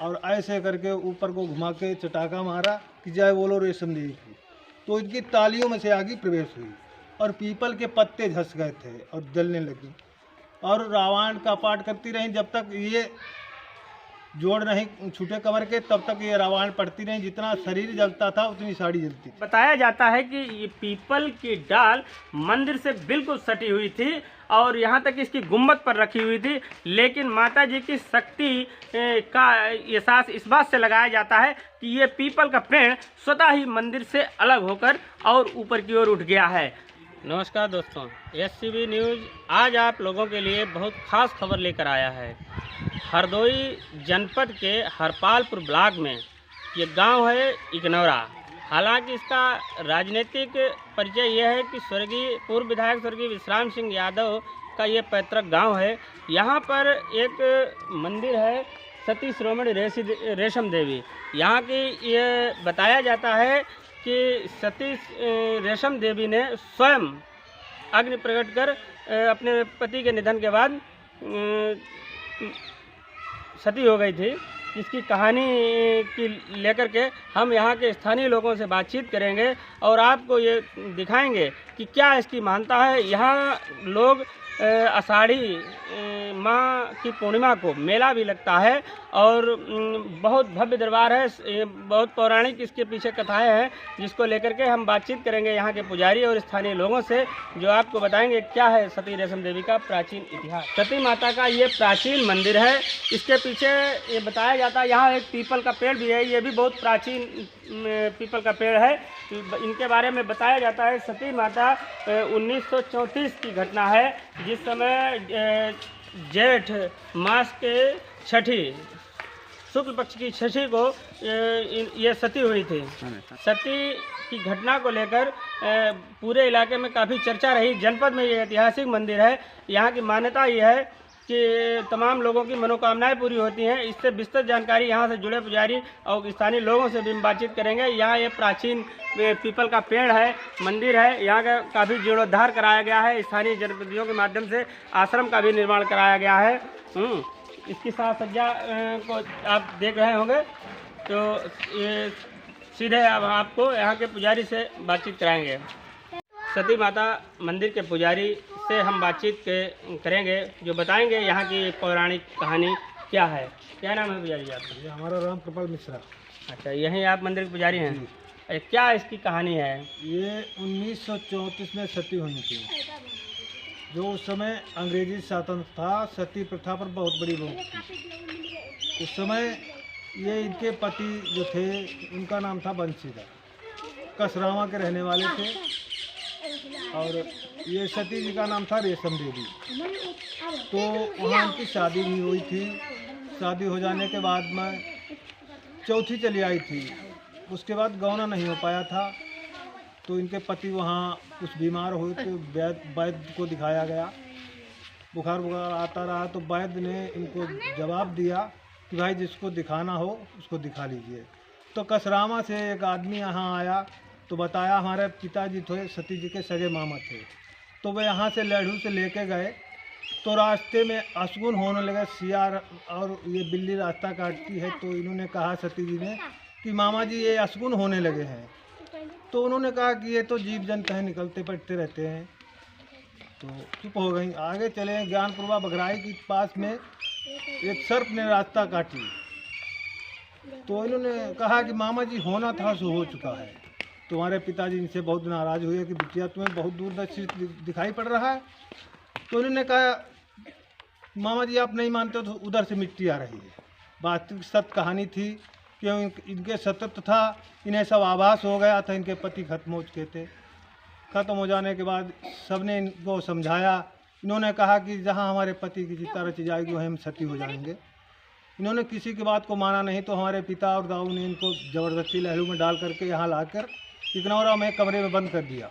और ऐसे करके ऊपर को घुमा के चटाका मारा कि जय बोलो रेशम देवी की। तो इनकी तालियों में से आगे प्रवेश हुई और पीपल के पत्ते झस गए थे और जलने लगी और रावण का पाठ करती रही जब तक ये जोड़ नहीं छूटे कमर के, तब तक ये रावण पड़ती रही। जितना शरीर जलता था उतनी साड़ी जलती थी। बताया जाता है कि ये पीपल की डाल मंदिर से बिल्कुल सटी हुई थी और यहाँ तक इसकी गुम्बद पर रखी हुई थी, लेकिन माता जी की शक्ति का एहसास इस बात से लगाया जाता है कि ये पीपल का पेड़ स्वतः ही मंदिर से अलग होकर और ऊपर की ओर उठ गया है। नमस्कार दोस्तों, SCB न्यूज़ आज आप लोगों के लिए बहुत खास खबर लेकर आया है। हरदोई जनपद के हरपालपुर ब्लॉक में ये गांव है इकनौरा। हालांकि इसका राजनीतिक परिचय यह है कि पूर्व विधायक स्वर्गीय विश्राम सिंह यादव का ये पैतृक गांव है। यहाँ पर एक मंदिर है सती शिरोमणि रेशम देवी। यहाँ की ये बताया जाता है कि सती रेशम देवी ने स्वयं अग्नि प्रकट कर अपने पति के निधन के बाद सती हो गई थी। इसकी कहानी की लेकर के हम यहाँ के स्थानीय लोगों से बातचीत करेंगे और आपको ये दिखाएंगे कि क्या इसकी मान्यता है। यहाँ लोग आषाढ़ी माँ की पूर्णिमा को मेला भी लगता है और बहुत भव्य दरबार है। बहुत पौराणिक इसके पीछे कथाएं हैं, जिसको लेकर के हम बातचीत करेंगे यहाँ के पुजारी और स्थानीय लोगों से, जो आपको बताएंगे क्या है सती रेशम देवी का प्राचीन इतिहास। सती माता का ये प्राचीन मंदिर है। इसके पीछे ये बताया जाता है यहाँ एक पीपल का पेड़ भी है, ये भी बहुत प्राचीन पीपल का पेड़ है। इनके बारे में बताया जाता है सती माता 1934 की घटना है, जिस समय जेठ मास के छठी शुक्ल पक्ष की छठी को ये सती हुई थी। सती की घटना को लेकर पूरे इलाके में काफ़ी चर्चा रही। जनपद में ये ऐतिहासिक मंदिर है। यहाँ की मान्यता ये है कि तमाम लोगों की मनोकामनाएं पूरी होती हैं। इससे विस्तृत जानकारी यहाँ से जुड़े पुजारी और स्थानीय लोगों से भी हम बातचीत करेंगे। यहाँ ये प्राचीन पीपल का पेड़ है, मंदिर है। यहाँ का काफ़ी जीर्णोद्धार कराया गया है। स्थानीय जनप्रतिनिधियों के माध्यम से आश्रम का भी निर्माण कराया गया है। इसकी साज सज्जा को आप देख रहे होंगे। तो ये सीधे अब आपको यहाँ के पुजारी से बातचीत कराएंगे। सती माता मंदिर के पुजारी से हम बातचीत करेंगे, जो बताएंगे यहाँ की पौराणिक कहानी क्या है। क्या नाम है पुजारी आपका? हमारा राम कृपाल मिश्रा। अच्छा, यहीं आप मंदिर के पुजारी हैं? क्या इसकी कहानी है? ये 1934 में सती हुई थी, जो उस समय अंग्रेजी शासन था। सती प्रथा पर बहुत बड़ी रोक थी उस समय। ये इनके पति जो थे उनका नाम था बंशीधर, कसरावा के रहने वाले थे, और ये सती जी का नाम था रेशम देवी। तो वहाँ उनकी शादी भी हुई थी। शादी हो जाने के बाद में चौथी चली आई थी। उसके बाद गौना नहीं हो पाया था, तो इनके पति वहाँ कुछ बीमार हुए तो वैद्य को दिखाया गया। बुखार आता रहा तो वैद्य ने इनको जवाब दिया कि भाई जिसको दिखाना हो उसको दिखा लीजिए। तो कसरामा से एक आदमी यहाँ आया तो बताया हमारे पिताजी थे सती जी के सगे मामा थे। तो वे यहाँ से लड़ू से लेके गए तो रास्ते में अशगुन होने लगे। सियार और ये बिल्ली रास्ता काटती है, तो इन्होंने कहा सती जी ने कि मामा जी ये अशगुन होने लगे हैं। तो उन्होंने कहा कि ये तो जीव जंतु हैं, निकलते पड़ते रहते हैं। तो चुप हो गई। आगे चले, ज्ञानपुरवा बघराई के पास में एक सर्प ने रास्ता काटी। तो इन्होंने कहा कि मामा जी होना था सो हो चुका है। तुम्हारे पिताजी इनसे बहुत नाराज़ हुए कि बिटिया तुम्हें बहुत दूरदर्शी दिखाई पड़ रहा है। तो इन्होंने कहा मामा जी आप नहीं मानते तो उधर से मिट्टी आ रही है। वास्तविक सत्य कहानी थी कि इनके सतत था, इन्हें सब आभास हो गया था इनके पति खत्म हो चुके थे। खत्म हो जाने के बाद सबने इनको समझाया। इन्होंने कहा कि जहाँ हमारे पति की चिता रची जाएगी वहीं हम सती हो जाएंगे। इन्होंने किसी की बात को माना नहीं, तो हमारे पिता और दाऊ ने इनको ज़बरदस्ती लहलू में डाल करके यहाँ लाकर इकनौरा में कमरे में बंद कर दिया।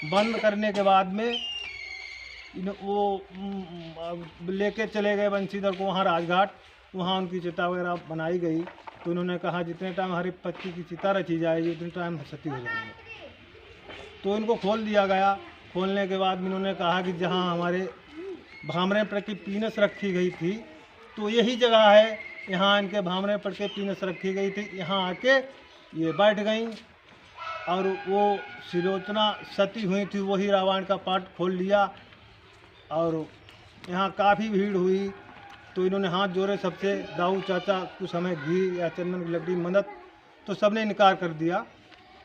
बंद करने के बाद में वो लेके चले गए बंशीधर को वहाँ राजघाट। वहाँ उनकी चिता वगैरह बनाई गई। तो इन्होंने कहा जितने टाइम हमारे पति की चिता रची जाएगी उतने टाइम सती हो जाएंगे। तो इनको खोल दिया गया। खोलने के बाद इन्होंने कहा कि जहाँ हमारे भामरे पर की पीनस रखी गई थी तो यही जगह है यहाँ इनके भावने पड़ के पीनस रखी गई थी। यहाँ आके ये बैठ गई और वो सिरोचना सती हुई थी, वही रावण का पाट खोल लिया। और यहाँ काफ़ी भीड़ हुई तो इन्होंने हाथ जोड़े सबसे, दाऊ चाचा कुछ हमें घी या चंदन की लकड़ी मदद, तो सबने इनकार कर दिया।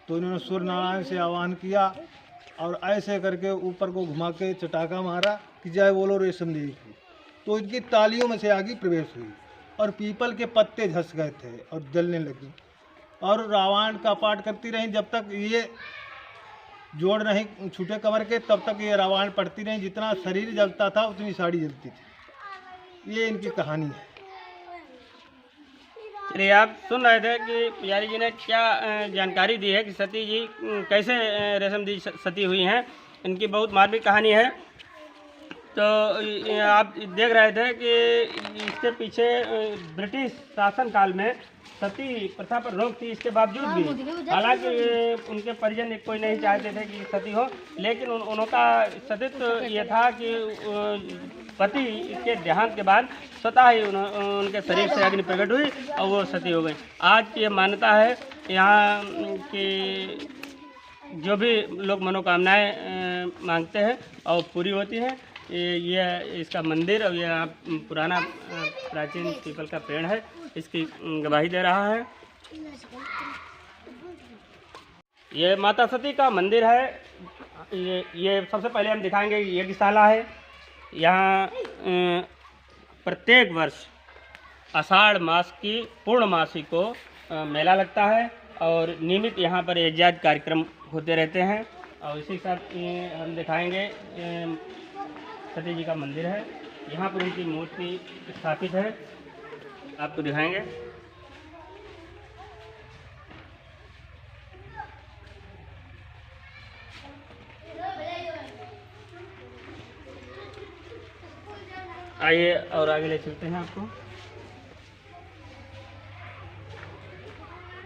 तो इन्होंने सूर्य नारायण से आह्वान किया और ऐसे करके ऊपर को घुमा के चटाका मारा कि जय बोलो रेशम देवी की। तो इनकी तालियों में से आगे प्रवेश हुई और पीपल के पत्ते झस गए थे और जलने लगी। और रावण का पाठ करती रही जब तक ये जोड़ नहीं छूटे कमर के, तब तक ये रावण पढ़ती रही। जितना शरीर जलता था उतनी साड़ी जलती थी। ये इनकी कहानी है। चलिए, आप सुन रहे थे कि पुजारी जी ने क्या जानकारी दी है कि सती जी कैसे रेशम दी सती हुई हैं। इनकी बहुत मार्मिक कहानी है। तो आप देख रहे थे कि इसके पीछे ब्रिटिश शासन काल में सती प्रथा पर रोक थी। इसके बावजूद भी हालांकि उनके परिजन कोई नहीं चाहते थे कि सती हो, लेकिन उनका सतीत्व ये था कि पति के देहांत के बाद स्वतः ही उनके शरीर से अग्नि प्रकट हुई और वो सती हो गई। आज की ये मान्यता है यहाँ कि जो भी लोग मनोकामनाएं मांगते हैं और पूरी होती हैं। ये इसका मंदिर और यह पुराना प्राचीन पीपल का पेड़ है, इसकी गवाही दे रहा है। ये माता सती का मंदिर है। ये सबसे पहले हम दिखाएंगे यज्ञशाला है। यहाँ प्रत्येक वर्ष आषाढ़ मास की पूर्णमासी को मेला लगता है और नियमित यहाँ पर यज्ञ कार्यक्रम होते रहते हैं। और इसी साथ हम दिखाएंगे सती जी का मंदिर है। यहाँ पर इनकी मूर्ति स्थापित है, आपको दिखाएंगे। आइए और आगे ले चलते हैं आपको।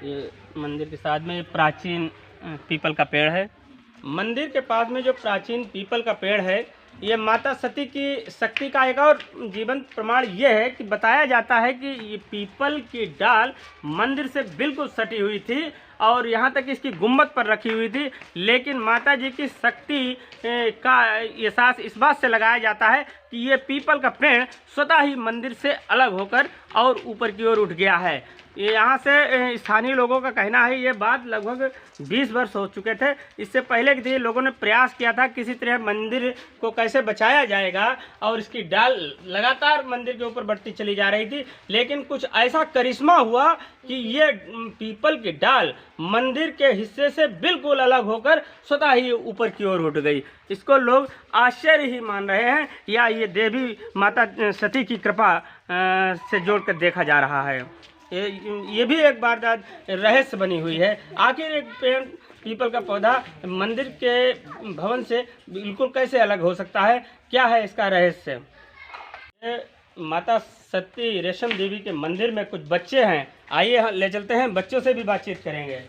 ये मंदिर के साथ में प्राचीन पीपल का पेड़ है। मंदिर के पास में जो प्राचीन पीपल का पेड़ है, ये माता सती की शक्ति का एक और जीवंत प्रमाण ये है कि बताया जाता है कि ये पीपल की डाल मंदिर से बिल्कुल सटी हुई थी और यहाँ तक इसकी गुम्बद पर रखी हुई थी। लेकिन माता जी की शक्ति का एहसास इस बात से लगाया जाता है कि ये पीपल का पेड़ स्वतः ही मंदिर से अलग होकर और ऊपर की ओर उठ गया है। ये यहाँ से स्थानीय लोगों का कहना है, ये बात लगभग 20 वर्ष हो चुके थे। इससे पहले के दिन लोगों ने प्रयास किया था किसी तरह मंदिर को कैसे बचाया जाएगा और इसकी डाल लगातार मंदिर के ऊपर बढ़ती चली जा रही थी। लेकिन कुछ ऐसा करिश्मा हुआ कि ये पीपल की डाल मंदिर के हिस्से से बिल्कुल अलग होकर स्वतः ही ऊपर की ओर उठ गई। इसको लोग आश्चर्य ही मान रहे हैं या ये देवी माता सती की कृपा से जोड़कर देखा जा रहा है। ये भी एक वारदात रहस्य बनी हुई है। आखिर एक पेड़ पीपल का पौधा मंदिर के भवन से बिल्कुल कैसे अलग हो सकता है, क्या है इसका रहस्य? माता सती रेशम देवी के मंदिर में कुछ बच्चे हैं, आइए ले चलते हैं, बच्चों से भी बातचीत करेंगे।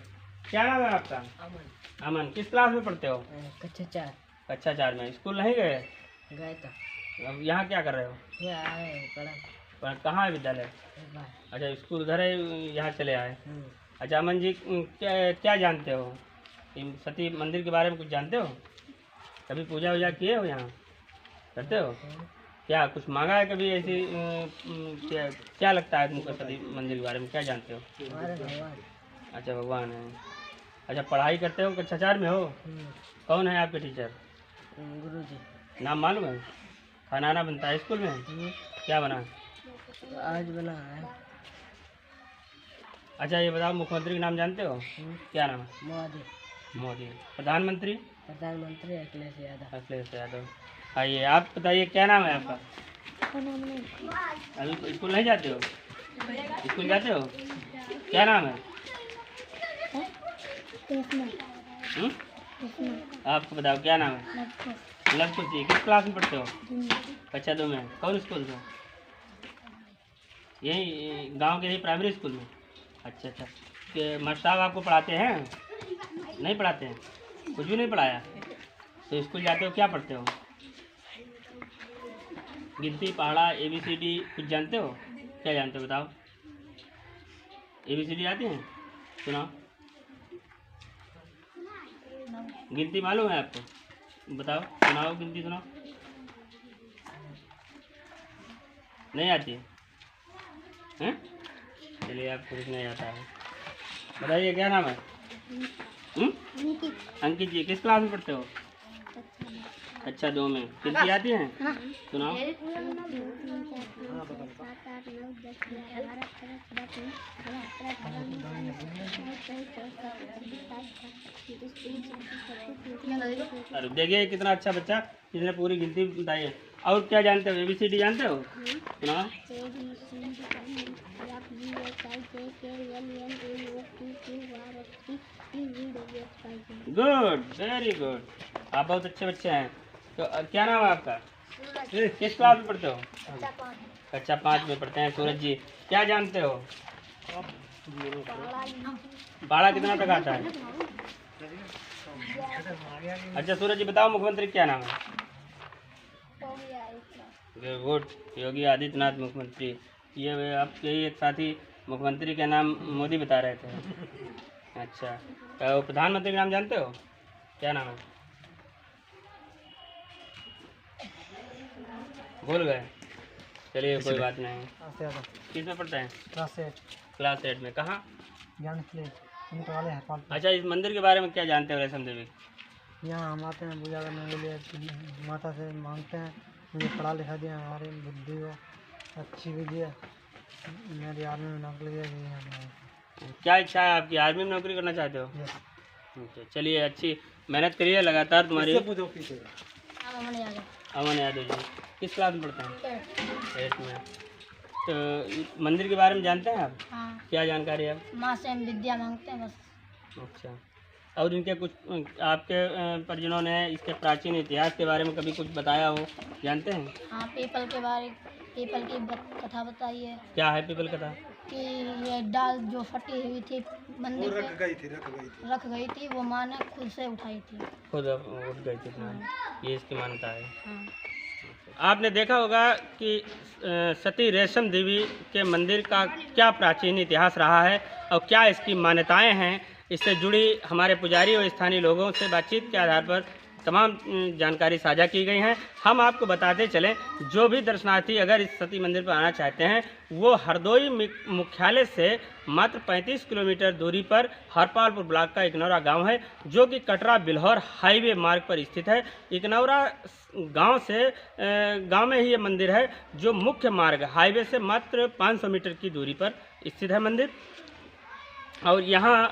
क्या नाम है आपका? अमन। अमन, किस क्लास में पढ़ते हो? कक्षा 4। कक्षा 4 में। स्कूल नहीं गए? गए था। अब यहाँ क्या कर रहे हो? कहाँ है विद्यालय? अच्छा, स्कूल उधर है, यहाँ चले आए। अच्छा अमन जी, क्या जानते हो सती मंदिर के बारे में? कुछ जानते हो? कभी पूजा वूजा किए हो? यहाँ करते हो? क्या कुछ मांगा है कभी ऐसी? क्या लगता है तुमको सती मंदिर के बारे में, क्या जानते हो? अच्छा, भगवान है। अच्छा, पढ़ाई करते हो? कक्षा 4 में हो? कौन है आपके टीचर? गुरुजी। नाम मालूम है? खाना आना बनता है स्कूल में? क्या बना? आज बना है। अच्छा, ये बताओ, मुख्यमंत्री का नाम जानते हो? क्या नाम है? मोदी। मोदी। प्रधानमंत्री? प्रधानमंत्री अखिलेश यादव। अखिलेश यादव। आइए, आप बताइए, क्या नाम है आपका? अभी स्कूल नहीं जाते हो? स्कूल जाते हो? क्या नाम है? आपको बताओ, क्या नाम है? लवकुश जी। किस क्लास में पढ़ते हो? कक्षा 2 में। कौन स्कूल में? यही गांव के ही प्राइमरी स्कूल में? अच्छा अच्छा। मास्टर साहब आपको पढ़ाते हैं? नहीं पढ़ाते हैं? कुछ भी नहीं पढ़ाया? तो स्कूल जाते हो, क्या पढ़ते हो? गिनती, पहाड़ा, ABCD कुछ जानते हो? क्या जानते हो बताओ? ABCD आती हैं? सुनाओ। गिनती मालूम है आपको? बताओ, सुनाओ, गिनती सुनाओ। नहीं आती है? हैं? चलिए, आपको कुछ नहीं आता है। बताइए क्या नाम है? अंकित जी, किस क्लास में पढ़ते हो? अच्छा, 2 में। गिनती आती है? सुनाओ। अरे देखिए कितना अच्छा बच्चा, जिसने पूरी गिनती बताई है। और क्या जानते हो? ABCD जानते हो? सुनाओ। Good, very good. आप बहुत अच्छे बच्चे हैं। तो क्या नाम है आपका? किस क्लास में पढ़ते हो? कक्षा 5 में पढ़ते हैं। सूरज जी, क्या जानते हो? बाड़ा कितना तक आता है? अच्छा सूरज जी, बताओ मुख्यमंत्री क्या नाम है? वेरी गुड, योगी आदित्यनाथ मुख्यमंत्री। ये आपके ही एक साथी मुख्यमंत्री का नाम मोदी बता रहे थे। अच्छा, तो प्रधानमंत्री का नाम जानते हो? क्या नाम है? भूल गए? चलिए कोई बात नहीं। किस में पढ़ते हैं? क्लास 8 में। कहाँ? अच्छा, इस मंदिर के बारे में क्या जानते हो रेशम देवी? यहाँ हम आते हैं पूजा करने के लिए, माता से मांगते हैं मुझे पढ़ा लिखा दिया, हमारी बुद्धि को अच्छी भी दिया, मेरी आर्मी में नौकरी दिया। क्या इच्छा है आपकी? आर्मी में नौकरी करना चाहते हो? अच्छा, चलिए अच्छी मेहनत करिए लगातार। तुम्हारी अमन यादव जी किस क्लास में पढ़ते हैं? 8 में। तो मंदिर के बारे में जानते हैं आप? हाँ। क्या जानकारी है? माँ से हम विद्या मांगते हैं बस। अच्छा, और इनके कुछ आपके परिजनों ने इसके प्राचीन इतिहास के बारे में कभी कुछ बताया हो, जानते हैं? हाँ, पीपल की कथा बताई है। क्या है पीपल कथा? कि ये डाल जो फटी हुई थी मंदिर पे रख गई थी, वो माँ ने खुद से उठाई थी। खुद उठ गई थी। ये इसकी मान्यता है। हाँ। आपने देखा होगा कि सती रेशम देवी के मंदिर का क्या प्राचीन इतिहास रहा है और क्या इसकी मान्यताएं हैं। इससे जुड़ी हमारे पुजारी और स्थानीय लोगों से बातचीत के आधार पर तमाम जानकारी साझा की गई हैं। हम आपको बताते चलें, जो भी दर्शनार्थी अगर इस सती मंदिर पर आना चाहते हैं वो हरदोई मुख्यालय से मात्र 35 किलोमीटर दूरी पर हरपालपुर ब्लॉक का इकनौरा गांव है, जो कि कटरा बिल्हौर हाईवे मार्ग पर स्थित है। इकनौरा गांव में ही ये मंदिर है, जो मुख्य मार्ग हाईवे से मात्र 500 मीटर की दूरी पर स्थित है मंदिर। और यहाँ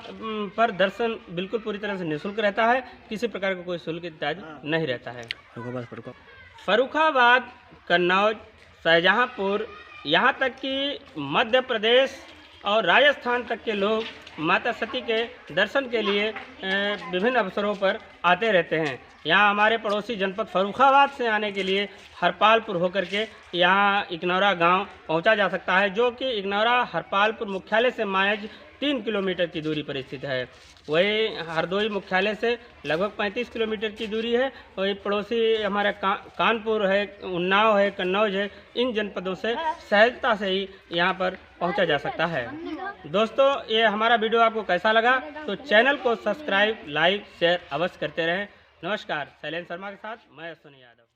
पर दर्शन बिल्कुल पूरी तरह से निःशुल्क रहता है, किसी प्रकार का कोई शुल्क इत्यादि नहीं रहता है। फर्रुखाबाद, कन्नौज, शाहजहांपुर, यहाँ तक कि मध्य प्रदेश और राजस्थान तक के लोग माता सती के दर्शन के लिए विभिन्न अवसरों पर आते रहते हैं। यहाँ हमारे पड़ोसी जनपद फर्रुखाबाद से आने के लिए हरपालपुर होकर के यहाँ इकनौरा गांव पहुँचा जा सकता है, जो कि इकनौरा हरपालपुर मुख्यालय से महज 3 किलोमीटर की दूरी पर स्थित है। वही हरदोई मुख्यालय से लगभग 35 किलोमीटर की दूरी है। वही पड़ोसी हमारा कानपुर है, उन्नाव है, कन्नौज है, इन जनपदों से सहजता से ही यहाँ पर पहुँचा जा सकता है। दोस्तों, ये हमारा वीडियो आपको कैसा लगा तो चैनल को सब्सक्राइब, लाइक, शेयर अवश्य करते रहें। नमस्कार, शैलेंद्र शर्मा के साथ मैं अश्विनी यादव।